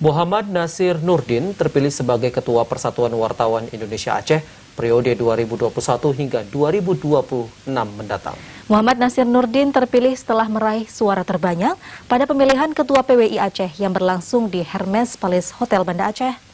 Muhammad Nasir Nurdin terpilih sebagai Ketua Persatuan Wartawan Indonesia Aceh periode 2021 hingga 2026 mendatang. Muhammad Nasir Nurdin terpilih setelah meraih suara terbanyak pada pemilihan Ketua PWI Aceh yang berlangsung di Hermes Palace Hotel Banda Aceh.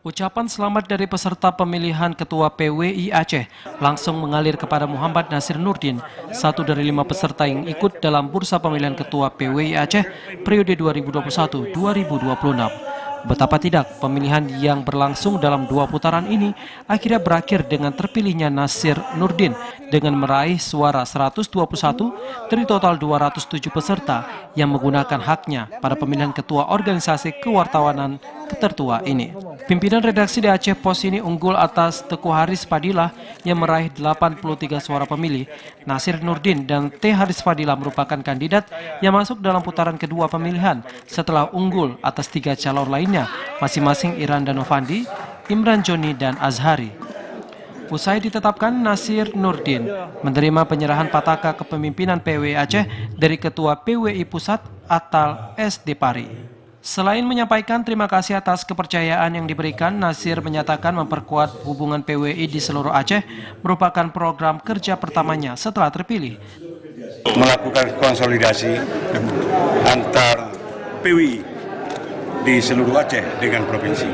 Ucapan selamat dari peserta pemilihan Ketua PWI Aceh langsung mengalir kepada Muhammad Nasir Nurdin, satu dari 5 peserta yang ikut dalam bursa pemilihan Ketua PWI Aceh periode 2021-2026. Betapa tidak, pemilihan yang berlangsung dalam 2 putaran ini akhirnya berakhir dengan terpilihnya Nasir Nurdin dengan meraih suara 121 dari total 207 peserta yang menggunakan haknya pada pemilihan Ketua Organisasi Kewartawanan Ketertua ini. Pimpinan redaksi di Aceh Post ini unggul atas Teguh Haris Fadilah yang meraih 83 suara pemilih. Nasir Nurdin dan T. Haris Fadilah merupakan kandidat yang masuk dalam putaran kedua pemilihan setelah unggul atas 3 calon lainnya, masing-masing Iran Danovandi, Imran Joni, dan Azhari. Usai ditetapkan, Nasir Nurdin menerima penyerahan pataka kepemimpinan PWI Aceh dari Ketua PWI Pusat Atal S. Depari. Selain menyampaikan terima kasih atas kepercayaan yang diberikan, Nasir menyatakan memperkuat hubungan PWI di seluruh Aceh merupakan program kerja pertamanya setelah terpilih. Melakukan konsolidasi antar PWI di seluruh Aceh dengan provinsi.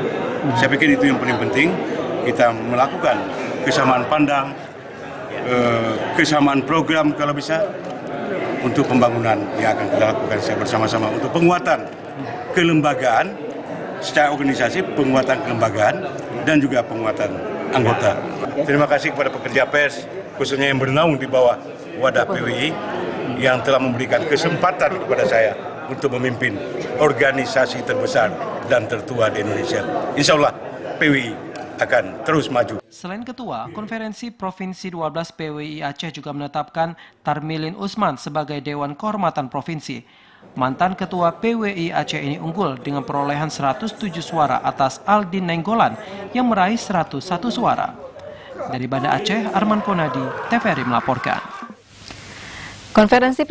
Saya pikir itu yang paling penting, kita melakukan kesamaan pandang, kesamaan program kalau bisa, untuk pembangunan yang akan kita lakukan bersama-sama untuk penguatan kelembagaan secara organisasi, penguatan kelembagaan, dan juga penguatan anggota. Terima kasih kepada pekerja pers, khususnya yang bernaung di bawah wadah PWI, yang telah memberikan kesempatan kepada saya untuk memimpin organisasi terbesar dan tertua di Indonesia. Insya Allah PWI akan terus maju. Selain Ketua, Konferensi Provinsi 12 PWI Aceh juga menetapkan Tarmilin Usman sebagai Dewan Kehormatan Provinsi. Mantan Ketua PWI Aceh ini unggul dengan perolehan 107 suara atas Aldin Nenggolan yang meraih 101 suara. Dari Banda Aceh, Arman Konadi, TVRI melaporkan. Konferensi